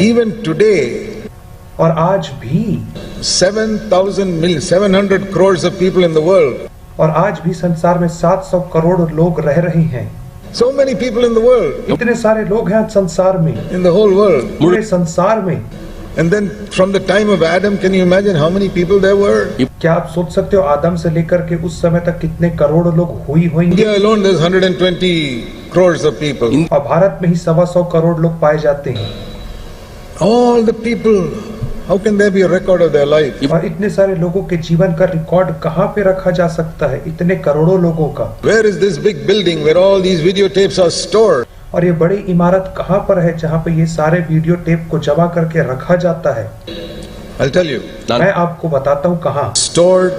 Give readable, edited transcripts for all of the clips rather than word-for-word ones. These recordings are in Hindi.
है। Even today, और आज भी 700 crores of people in the world. और आज भी संसार में 700 करोड़ लोग रह रहे हैं। So many people in the world. इतने सारे लोग हैं संसार में, In the whole world. पूरे संसार में। And then from the time of Adam, can you imagine how many people there were? क्या आप सोच सकते हो आदम से लेकर के उस समय तक कितने करोड़ लोग होंगे? India alone there's 120 crores of people. और भारत में ही 125 करोड़ लोग पाए जाते हैं। All the people, how can there be a record of their life? और इतने सारे लोगों के जीवन का रिकॉर्ड कहाँ पे रखा जा सकता है, इतने करोड़ों लोगों का? Where is this big building where all these videotapes are stored? और ये बड़ी इमारत कहाँ पर है जहाँ पे ये सारे वीडियो टेप को जमा करके रखा जाता है? I'll tell you. मैं आपको बताता हूँ कहाँ। Stored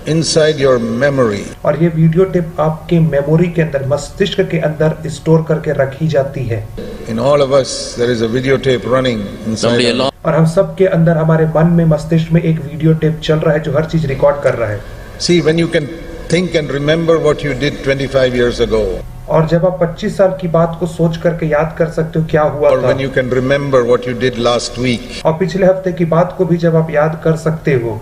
inside your memory. और ये वीडियो टेप आपके मेमोरी के अंदर, मस्तिष्क के अंदर स्टोर करके रखी जाती है। In all of us there is a videotape running inside. और हम सब के अंदर, हमारे मन में, मस्तिष्क में एक वीडियो टेप चल रहा है जो हर चीज रिकॉर्ड कर रहा है। See, when you can think and remember what you did 25 years ago. और जब आप 25 साल की बात को सोच करके याद कर सकते हो क्या हुआ Or था, when you can remember what you did last week. और पिछले हफ्ते की बात को भी जब आप याद कर सकते हो,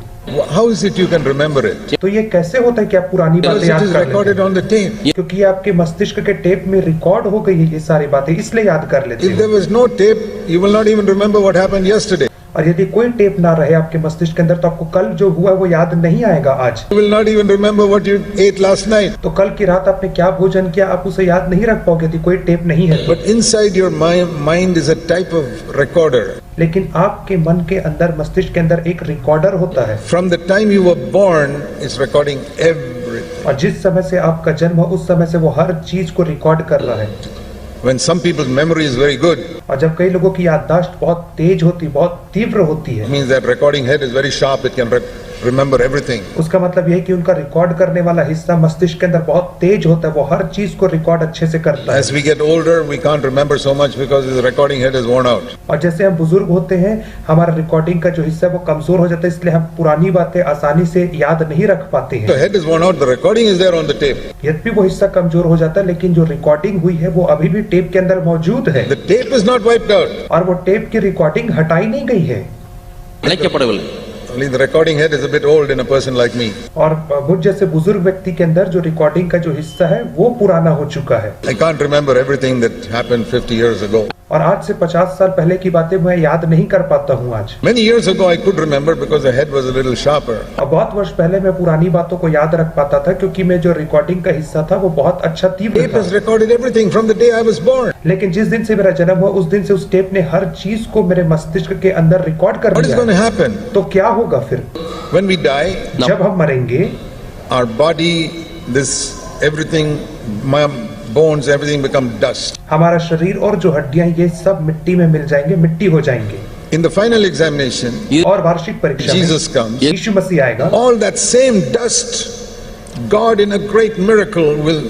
How is it you can remember it? तो ये कैसे होता है कि आप पुरानी Because बातें it याद is कर लेते recorded हैं? on the tape. क्योंकि ये आपके मस्तिष्क के टेप में रिकॉर्ड हो गई है ये सारी बातें, इसलिए याद कर लेते If there हैं। was no tape, you will not even remember what happened yesterday. और यदि कोई टेप ना रहे आपके मस्तिष्क के अंदर तो आपको कल जो हुआ वो याद नहीं आएगा आज। You will not even remember what you ate last night. तो कल की रात आपने क्या भोजन किया आप उसे याद नहीं रख पाओगे यदि कोई टेप नहीं है। But inside your mind is a type of recorder. लेकिन आपके मन के अंदर, मस्तिष्क के अंदर एक रिकॉर्डर होता है। From the time you were born, it's recording everything. और जिस समय से आपका जन्म हो उस समय से वो हर चीज को रिकॉर्ड कर रहा है। When some people's memory is very good, और जब कई लोगों की याददाश्त बहुत तेज होती, बहुत तीव्र होती है, it means that recording head is very sharp. It can remember everything. उसका मतलब यह है कि उनका रिकॉर्ड करने वाला हिस्सा मस्तिष्क के अंदर बहुत तेज होता है, वो हर चीज को रिकॉर्ड अच्छे से करता है। As we get older, we can't remember so much because the recording head is worn out. और जैसे हम बुजुर्ग होते हैं, हमारा रिकॉर्डिंग का जो हिस्सा है वो कमजोर हो जाता है, इसलिए हम पुरानी बातें आसानी से याद नहीं रख पाते The हैं। head is worn out. The recording is there on the tape. यद्यपि वो हिस्सा कमजोर हो जाता है, लेकिन जो रिकॉर्डिंग हुई है वो अभी भी टेप के अंदर मौजूद है। The tape is not wiped out. और वो टेप की रिकॉर्डिंग हटाई नहीं गई है। Only the recording head is a bit old in a person like me. और मुझ जैसे बुजुर्ग व्यक्ति के अंदर जो रिकॉर्डिंग का जो हिस्सा है वो पुराना हो चुका है। I can't remember everything that happened 50 years ago. और आज से 50 साल पहले की बातें मैं याद नहीं कर पाता हूँ आज। Many years ago I could remember because the head was a little sharper. अब बहुत वर्ष पहले मैं पुरानी बातों को याद रख पाता था क्योंकि मैं जो रिकॉर्डिंग का हिस्सा था वो बहुत अच्छा तीव्र Tape has था। recorded everything from the day I was born. लेकिन जिस दिन से मेरा जन्म हुआ उस दिन से उस टेप ने हर चीज को मेरे मस्तिष्क के अंदर रिकॉर्ड कर What is going to दिया। happen? तो क्या होगा फिर When we die, जब हम मरेंगे? our body, everything, my bones, everything become dust. हमारा शरीर और जो हड्डियां ये सब मिट्टी में मिल जाएंगे, मिट्टी हो जाएंगे। In the final examination, और वार्षिक परीक्षा में Jesus comes. यीशु मसीह आएगा। All that same dust, God in a great miracle will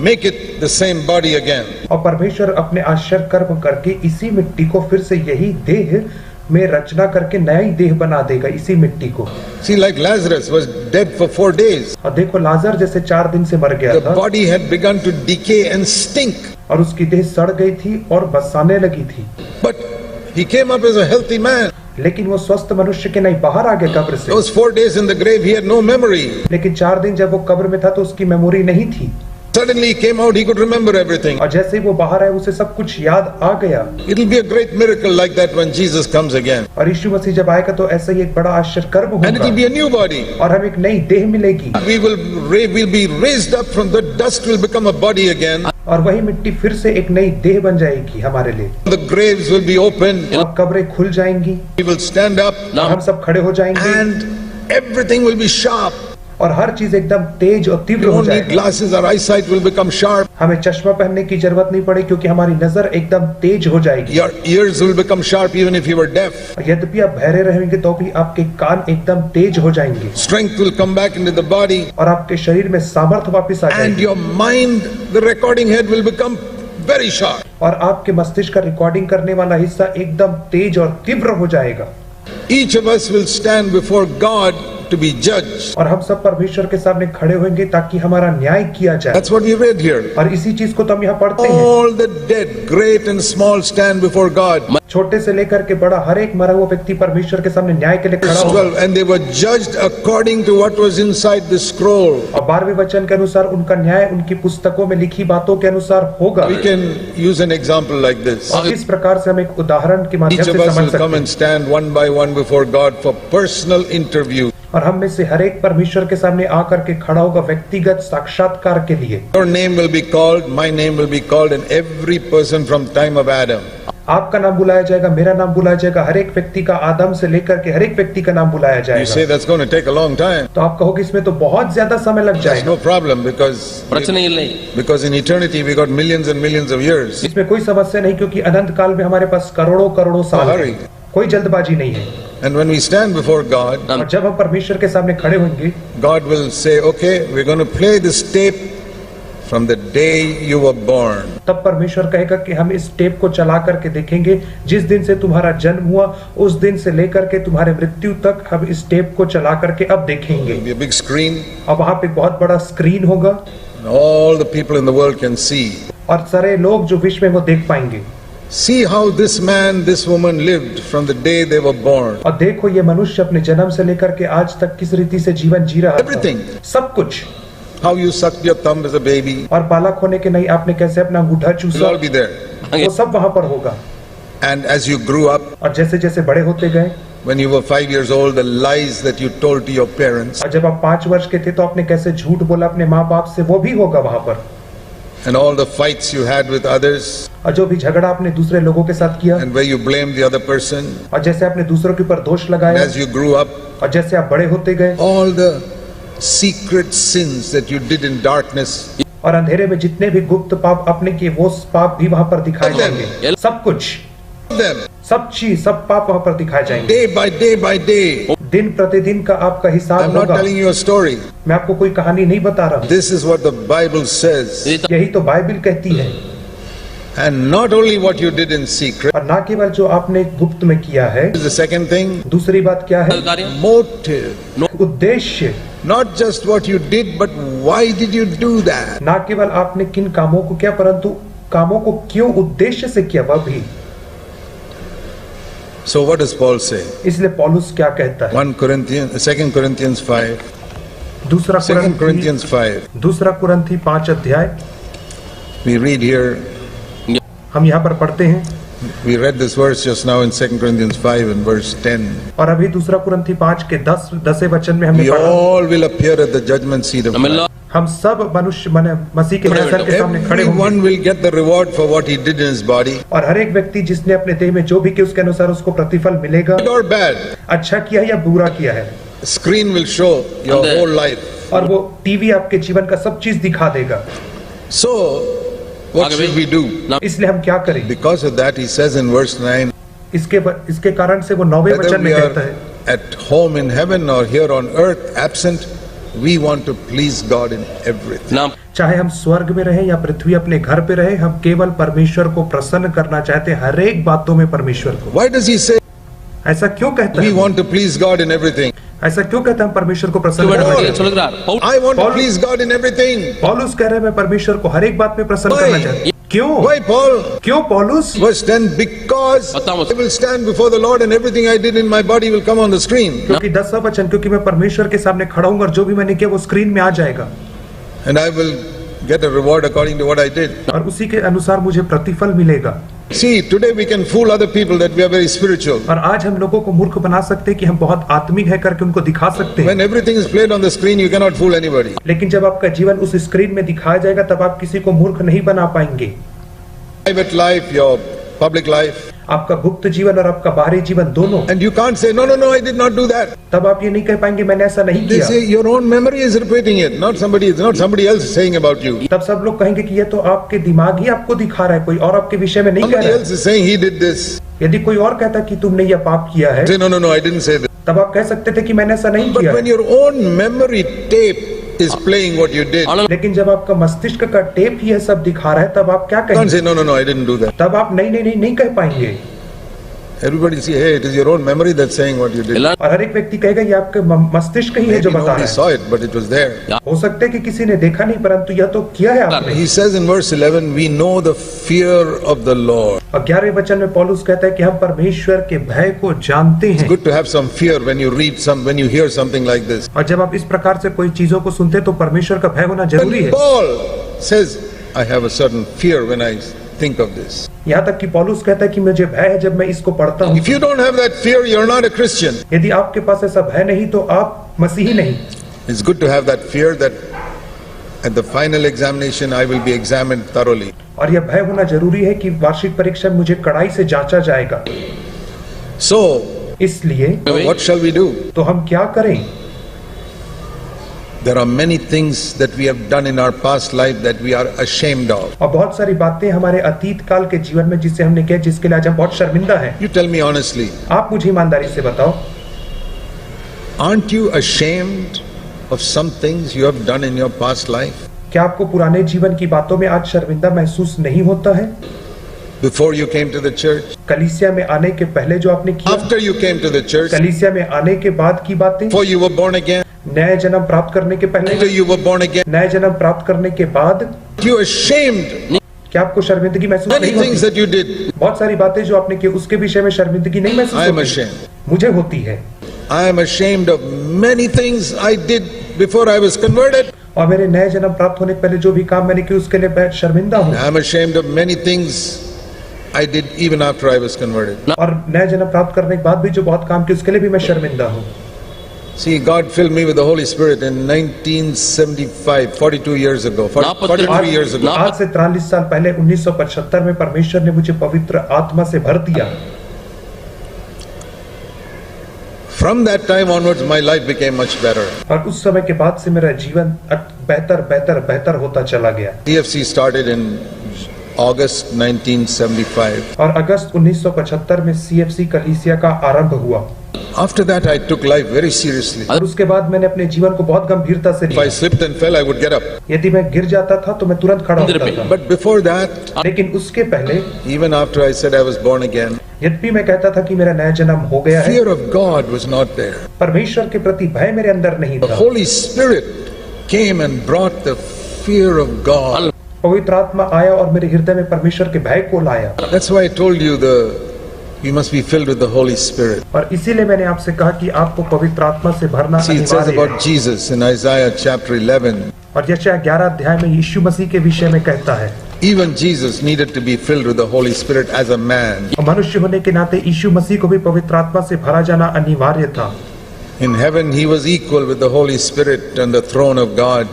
make it the same body again. और परमेश्वर अपने आश्चर्य कर्म करके इसी मिट्टी को फिर से यही देह में रचना करके नई देह बना देगा, इसी मिट्टी को। See, like Lazarus was dead for 4 days. और देखो लाजर जैसे 4 दिन से मर गया The था body had begun to decay and stink. और उसकी देह सड़ गई थी और बसाने लगी थी, But he came up as a healthy man. लेकिन वो स्वस्थ मनुष्य के नहीं बाहर आ गया कब्र से। Those 4 days in the grave, he had no memory. लेकिन 4 दिन जब वो कब्र में था तो उसकी मेमोरी नहीं थी, Suddenly he came out, he could remember everything. और जैसे ही वो बाहर आया उसे सब कुछ याद आ गया। It'll be a great miracle like that when Jesus comes again. और यीशु मसीह जब आएगा तो ऐसा ही एक बड़ा आश्चर्य कर्म And it'll be होगा a new body. और हम एक नई देह मिलेगी We'll be raised up from the dust, will become a body again. और वही मिट्टी फिर से एक नई देह बन जाएगी हमारे लिए। The graves will be opened. और कब्रें खुल जाएंगी, We will stand up और हम सब खड़े हो जाएंगे and everything will be sharp. और हर चीज एकदम तेज और We तीव्र हो don't need जाएगी। glasses, our eyesight will become sharp. हमें चश्मा पहनने की जरूरत नहीं पड़ेगी क्योंकि हमारी नजर एकदम तेज हो जाएगी। Your ears will become sharp even if you were deaf. यद्यपि आप बहरे रहेंगे तो भी आपके कान एकदम तेज हो जाएंगे Strength will come back into the body. और आपके शरीर में सामर्थ्य वापस आ And जाएगी your mind, the recording head will become very sharp. और आपके मस्तिष्क का रिकॉर्डिंग करने वाला हिस्सा एकदम तेज और तीव्र हो जाएगा। Each of us will stand before God to be judged. और हम सब परमेश्वर के सामने खड़े होंगे ताकि हमारा न्याय किया जाए। That's what we read here. और इसी चीज को तो हम यहाँ पढ़ते हैं। All the dead, great and small, stand before God. छोटे से लेकर के बड़ा हर एक मरा हुआ व्यक्ति परमेश्वर के सामने न्याय के लिए खड़ा Verse होगा। 12, and they were judged according to what was inside the scroll. और 12वें वचन के अनुसार उनका न्याय उनकी पुस्तकों में लिखी बातों के अनुसार होगा। We can use an example like this. और इस प्रकार से हम एक उदाहरण के Each माध्यम से of us समझ will come सकते and हैं। stand one by one before God for personal interview. और हम में से हर एक परमेश्वर के सामने आकर के खड़ा होगा व्यक्तिगत साक्षात्कार के लिए। Your name will be called, my name will be called, and every person from time of Adam. आपका नाम बुलाया जाएगा, मेरा नाम बुलाया जाएगा, हर एक व्यक्ति का, आदम से लेकर के हर एक व्यक्ति का नाम बुलाया You say जाएगा। that's going to take a long time. तो आप कहोगे इसमें तो बहुत ज्यादा समय लग That's जाएगा। no problem because in eternity we got millions and millions of years. इसमें कोई समस्या नहीं क्योंकि अनंत काल में हमारे पास करोड़ों करोड़ों साल No हैं। hurry. कोई जल्दबाजी नहीं है। And when we stand before God, और जब हम परमेश्वर के सामने खड़े होंगे, God will say, okay, we're going to play this tape from the day you were born. तब परमेश्वर कहेगा कि हम इस टेप को चला करके देखेंगे जिस दिन से तुम्हारा जन्म हुआ उस दिन से लेकर के तुम्हारे मृत्यु तक हम इस टेप को चला करके अब देखेंगे। There'll be a big screen, अब वहाँ पे बहुत बड़ा स्क्रीन होगा and all the people in the world can see. और सारे लोग जो विश्व में वो देख पाएंगे। See how this man, this woman lived from the day they were born. और देखो ये मनुष्य अपने जन्म से लेकर के आज तक किस रीति से जीवन जी रहा Everything. था। सब कुछ। How you sucked your thumb as a baby. और बालक होने के नहीं आपने कैसे अपना अंगूठा It'll चूसा, all be there. वो सब वहाँ पर होगा। And as you grew up, और जैसे जैसे बड़े होते गए, when you were 5 years old, the lies that you told to your parents, और जब आप 5 वर्ष के थे तो आपने कैसे झूठ बोला अपने माँ बाप से, वो भी होगा वहाँ पर। and all the fights you had with others, और जो भी झगड़ा आपने दूसरे लोगों के साथ किया, and where you blamed the other person, और जैसे आपने दूसरों के ऊपर दोष and लगाया, as you grew up, और जैसे आप बड़े होते गए, all the secret sins that you did in darkness, और अंधेरे में जितने भी गुप्त पाप आपने किए वो पाप भी वहाँ पर दिखाए जाएंगे। सब कुछ, them, सब चीज, सब पाप वहाँ पर दिखाए जाएंगे। day by day. दिन प्रतिदिन का आपका I'm हिसाब not होगा। telling you a story. मैं आपको कोई कहानी नहीं बता रहा हूँ। This is what the Bible says. यही तो बाइबल कहती है। And not only what you did in secret. और ना केवल जो आपने गुप्त में किया है। The second thing, दूसरी बात क्या है? motive. उद्देश्य। Not just what you did, but why did you do that? ना केवल आपने किन कामों को किया परंतु कामों को क्यों उद्देश्य से किया वह भी। So what does Paul say? इसलिए पौलुस क्या कहता है? 2 Corinthians 5. दूसरा 2 Corinthians 5. कुरंथी 5 अध्याय We read here, हम यहाँ पर पढ़ते हैं। we read this verse just now in 2 Corinthians 5 and verse 10. और अभी दूसरा कुरंथी 5 के 10वें वचन में हमने We पढ़ा, all will appear at the judgment seat of God. हम सब मनुष्य माने मसीह के न्यायस्थान के सामने खड़े होंगे। Everyone will get the reward for what he did in his body, और हर एक व्यक्ति जिसने अपने देह में जो भी किया उसके अनुसार उसको प्रतिफल मिलेगा। good or bad. अच्छा किया है या बुरा किया है। Screen will show your whole life. और वो टीवी आपके जीवन का सब चीज दिखा देगा। So, what should we do? इसलिए हम क्या करें? Because of that, he says in verse 9, इसके कारण से वो 9वें whether वचन में we कहता are है, at home in heaven or here on earth absent, we want to please God in everything. चाहे हम स्वर्ग में रहें या पृथ्वी अपने घर पे रहे, हम केवल परमेश्वर को प्रसन्न करना चाहते हैं हर एक बातों में परमेश्वर को। Why does he say ऐसा क्यों कहता we है? want to please God in everything? ऐसा क्यों कहता है हम परमेश्वर को प्रसन्न करना चाहते हैं? I want to Paul- please God in everything. पौलुस कह रहे हैं मैं परमेश्वर को हर एक बात में प्रसन्न Why? करना चाहता हूं। क्यों? Why, Paul? क्यों पौलुस? Verse 10, because I will stand before the Lord and everything I did in my body will come on the screen. क्योंकि 10वां वचन, क्योंकि मैं परमेश्वर के सामने खड़ा हूँ और जो भी मैंने किया वो स्क्रीन में आ जाएगा And I will get a reward according to what I did. और उसी के अनुसार मुझे प्रतिफल मिलेगा। See, today we can fool other people that we are very spiritual. और आज हम लोगों को मूर्ख बना सकते हैं कि हम बहुत आत्मिक है करके उनको दिखा सकते हैं। When everything is played on the screen, you cannot fool anybody. लेकिन जब आपका जीवन उस स्क्रीन में दिखाया जाएगा तब आप किसी को मूर्ख नहीं बना पाएंगे। Private life, your public life. आपका गुप्त जीवन और आपका बाहरी जीवन दोनों। And you can't say, no, I did not do that. तब आप ये नहीं कह पाएंगे मैंने ऐसा नहीं They किया। say your own memory is repeating it, not somebody else saying about you. तब सब लोग कहेंगे कि ये तो आपके दिमाग ही आपको दिखा रहा है, कोई और आपके विषय में नहीं कह Somebody रहा else is saying he did this. है। यदि कोई और कहता कि तुमने यह पाप किया है, Say, no, I didn't say that. तब आप कह सकते थे कि मैंने ऐसा नहीं But किया when है। your own memory tape is playing what you did, you लेकिन जब आपका मस्तिष्क का टेप ही ये सब दिखा रहा है तब आप क्या can't कहेंगे? say, no, I didn't do that. तब आप नहीं कह पाएंगे। Everybody say, hey, it is your own memory that's saying what you did. और हर एक व्यक्ति कहेगा ये आपके मस्तिष्क ही है जो Maybe बता nobody रहा saw it, but it was there. है। हो सकता है कि किसी ने देखा नहीं, परंतु यह तो किया है आपने। He says in verse 11, we know the fear of the Lord. और 11वें वचन में पौलुस कहता है कि हम परमेश्वर के भय को जानते हैं। Good to have some fear when you hear something like this. और जब आप इस प्रकार से कोई चीजों को सुनते हैं तो परमेश्वर का भय होना जरूरी And है। Paul says, I have a certain fear when I think of this. यहाँ तक कि पौलुस कहता है कि मुझे भय है जब मैं इसको पढ़ता हूँ। If you don't have that fear, you're not a Christian. यदि आपके पास ऐसा भय नहीं तो आप मसीही नहीं। It's good to have that fear that at the final examination I will be examined thoroughly. और यह भय होना जरूरी है कि वार्षिक परीक्षा में मुझे कड़ाई से जांचा जाएगा। So, इसलिए what shall we do? तो हम क्या करें? There are many things that we have done in our past life that we are ashamed of. और बहुत सारी बातें हमारे अतीत काल के जीवन में जिसे हमने किया जिसके लिए आज हम बहुत शर्मिंदा हैं। You tell me honestly, आप मुझे ईमानदारी से बताओ, aren't you ashamed of some things you have done in your past life? क्या आपको पुराने जीवन की बातों में आज शर्मिंदा महसूस नहीं होता है? Before you came to the church, कलीसिया में आने के पहले जो आपने किया, after you came to the church, कलीसिया में आने के बाद की बातें, before you were born again, नए जन्म प्राप्त करने के after पहले, you were born again, नए जन्म प्राप्त करने के बाद, you ashamed क्या आपको शर्मिंदगी महसूस many नहीं things होती? that you did. बहुत सारी बातें जो आपने की उसके विषय में शर्मिंदगी नहीं महसूस I am होती? ashamed. मुझे होती है। I am ashamed of many things I did before I was converted. और मेरे नए जन्म प्राप्त होने के पहले जो भी काम मैंने किए उसके लिए मैं शर्मिंदा हूँ। I am ashamed of many things I did even after I was converted. और नए जन्म प्राप्त करने के बाद भी जो बहुत काम किए उसके लिए भी मैं शर्मिंदा हूँ। See, God filled me with the Holy Spirit in 1975, 42 years ago, 43 years ago. आज से 43 साल पहले 1975 में परमेश्वर ने मुझे पवित्र आत्मा से भर दिया। From that time onwards, my life became much better. और उस समय के बाद से मेरा जीवन बेहतर बेहतर बेहतर होता चला गया। TFC started in August 1975. और अगस्त 1975 में CFC कलीसिया का आरंभ हुआ। After that, I took life very seriously. और उसके बाद मैंने अपने जीवन को बहुत गंभीरता से If लिया। I slipped and fell, I would get up. यदि मैं गिर जाता था तो मैं तुरंत खड़ा होता था। But before that, लेकिन उसके पहले, even after I said I was born again, यद्यपि मैं कहता था कि मेरा नया जन्म हो गया है, fear of God was not there. परमेश्वर के प्रति भय मेरे अंदर नहीं The था। Holy Spirit came and brought the fear of God. पवित्र आत्मा आया और मेरे हृदय में परमेश्वर के भय को लाया। That's why I told you you must be filled with the Holy Spirit. और इसीलिए मैंने आपसे कहा कि आपको पवित्र आत्मा से भरना See, it says अनिवार्य है। about Jesus in Isaiah chapter 11. और यशायाह 11 अध्याय में यीशु मसीह के विषय में कहता है, Even Jesus needed to be filled with the Holy Spirit as a man. और मनुष्य होने के नाते यीशु मसीह को भी पवित्र आत्मा से भरा जाना अनिवार्य था। In heaven, he was equal with the Holy Spirit and the throne of God.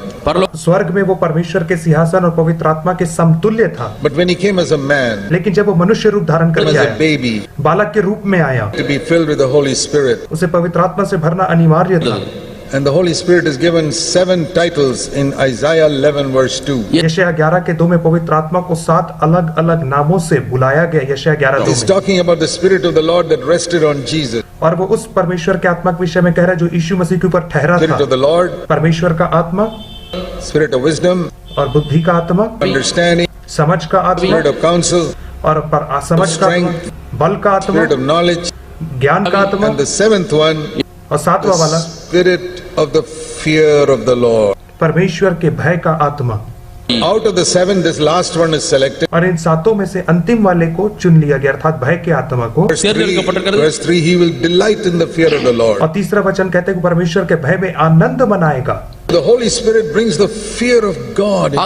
स्वर्ग में वो परमेश्वर के सिंहासन और पवित्र आत्मा के समतुल्य था। But when he came as a man, लेकिन जब वो मनुष्य रूप धारण as करके a आया, baby, बालक के रूप में आया, to be filled with the Holy Spirit. उसे पवित्र आत्मा से भरना अनिवार्य था। And the Holy Spirit is given 7 titles in Isaiah 11 verse 2. यशायाह 11 के 2 में पवित्र आत्मा को 7 अलग अलग नामों से बुलाया गया। यशायाह 11 He's 2 में, talking about the Spirit of the Lord that rested on Jesus. और वो उस परमेश्वर के आत्मा के विषय में कह रहा है जो यीशु मसीह के ऊपर ठहरा Spirit of था। the Lord, परमेश्वर का आत्मा Spirit of wisdom, और बुद्धि का आत्मा, understanding, समझ का आत्मा Spirit of counsel, और समझ का आत्मा, बल का आत्मा, Spirit of knowledge, ज्ञान का आत्मा, and the 7th one, और 7वां the वाला Spirit of the fear of the Lord. परमेश्वर के भय का आत्मा। Out of the 7, this last one is selected. और इन 7 में से अंतिम वाले को चुन लिया गया, अर्थात भय के आत्मा को। Verse 3, he will delight in the fear of the Lord. और तीसरा वचन कहते हैं कि परमेश्वर के भय में आनंद मनाएगा। The Holy Spirit brings the fear of God.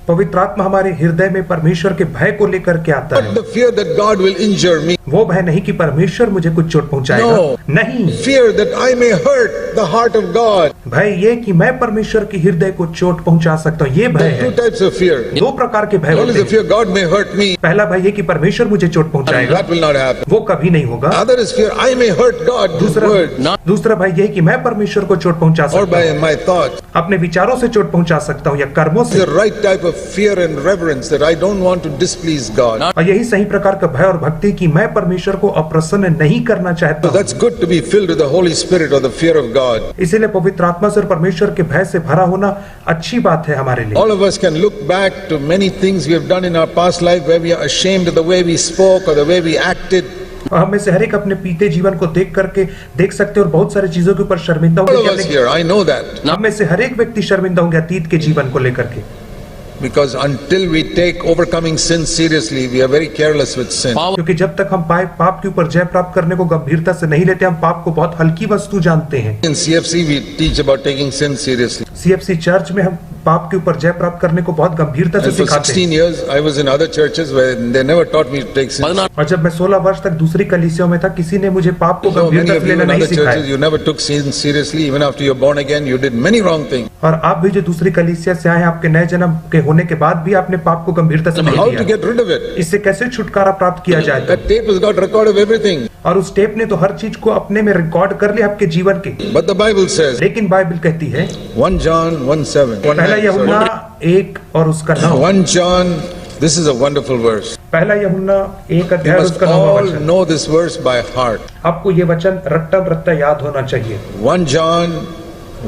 पवित्र आत्मा हमारे हृदय में परमेश्वर के भय को लेकर के आता Not है। the fear that God will injure me. वो भय नहीं कि परमेश्वर मुझे कुछ चोट पहुंचाएगा, No. नहीं। Fear that I may hurt the heart of God. भय ये कि मैं परमेश्वर के हृदय को चोट पहुंचा सकता हूँ, ये भय There are है। 2 types of fear. 2 प्रकार के भय One is होते the हैं। fear God may hurt me. पहला भय ये कि परमेश्वर मुझे चोट पहुंचाएगा, That will not happen. वो कभी नहीं होगा। Other is fear I may hurt God with words दूसरा भय ये कि मैं परमेश्वर को चोट पहुंचा or सकता by हूँ, my thoughts. अपने विचारों से चोट पहुंचा सकता हूँ या कर्मों It's से। the right type of fear and reverence that I don't want to displease God. और यही सही प्रकार का भय और भक्ति कि मैं परमेश्वर को अप्रसन्न नहीं करना चाहता So हूँ। that's good to be filled with the Holy Spirit or the fear of God. इसीलिए पवित्र आत्मा से और परमेश्वर के भय से भरा होना अच्छी बात है हमारे लिए। All of us can look back to many things we have done in our past life where we are ashamed of the way we spoke or the way we acted. और हम में से हर एक अपने बीते जीवन को देख सकते हैं और बहुत सारी चीजों के ऊपर शर्मिंदा All of होंगे us here, I know that. हम में से हर एक व्यक्ति शर्मिंदा होंगे अतीत के जीवन को लेकर के, Because until we take overcoming sin seriously, we are very careless with sin. क्योंकि जब तक हम पाप के ऊपर जय प्राप्त करने को गंभीरता से नहीं लेते, हम पाप को बहुत हल्की वस्तु जानते हैं। In CFC, we teach about taking sin seriously. CFC church में हम पाप के ऊपर जय प्राप्त करने को बहुत गंभीरता से And for सिखाते 16 हैं। years, I was in other churches where they never taught me to take sin. और जब मैं 16 वर्ष तक दूसरी कलीसियाओं में था, किसी ने मुझे पाप को So many गंभीरता of से you लेना in नहीं other churches, सिखाया। you never took sin seriously. Even after you're born again, you did many wrong things. और आप भी जो दूसरी कलीसिया से आए हैं, आपके नए जन्म के होने के बाद भी आपने पाप को गंभीरता से नहीं How to लिया। get rid of it? इससे कैसे छुटकारा प्राप्त किया जाए? That tape has got record of everything. और उस टेप ने तो हर चीज को अपने में रिकॉर्ड कर लिया आपके जीवन के। But the Bible says, लेकिन बाइबल कहती है 1 John 1:7. पहला यूहन्ना 1 और उसका 9। 1 John, this is a wonderful verse. पहला यूहन्ना 1 You अध्याय और must उसका 9वां all वचन। know this verse by heart. आपको ये वचन रट्टा याद होना चाहिए। 1 John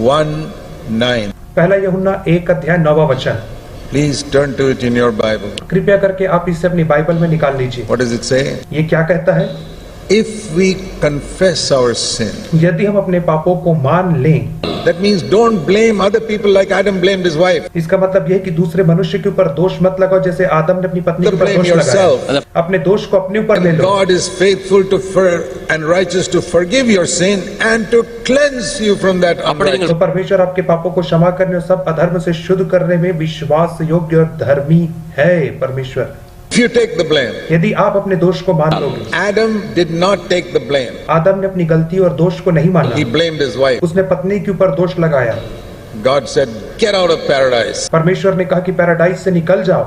1:9. पहला यूहन्ना 1 अध्याय 9वां वचन। Please turn to it in your Bible. कृपया करके आप इसे अपनी बाइबल में निकाल लीजिए। What does it say? ये क्या कहता है? If we confess our sin, यदि हम अपने पापों को मान लें, that means don't blame other people like Adam blamed his wife. इसका मतलब यह है कि दूसरे मनुष्य के ऊपर दोष मत लगाओ, जैसे आदम ने अपनी पत्नी के ऊपर Blame दोष yourself. लगाया। अपने दोष को अपने ऊपर ले And low. God is faithful to and righteous to forgive your sin and to cleanse you from that unrighteousness. तो परमेश्वर आपके पापों को क्षमा करने और सब अधर्म से शुद्ध करने में विश्वास योग्य और धर्मी है परमेश्वर। If you take the blame, यदि आप अपने दोष को मान लोगे। Adam did not take the blame. आदम ने अपनी गलती और दोष को नहीं माना, He blamed his wife. उसने पत्नी के ऊपर दोष लगाया। God said, get out of paradise. परमेश्वर ने कहा कि पैराडाइज से निकल जाओ।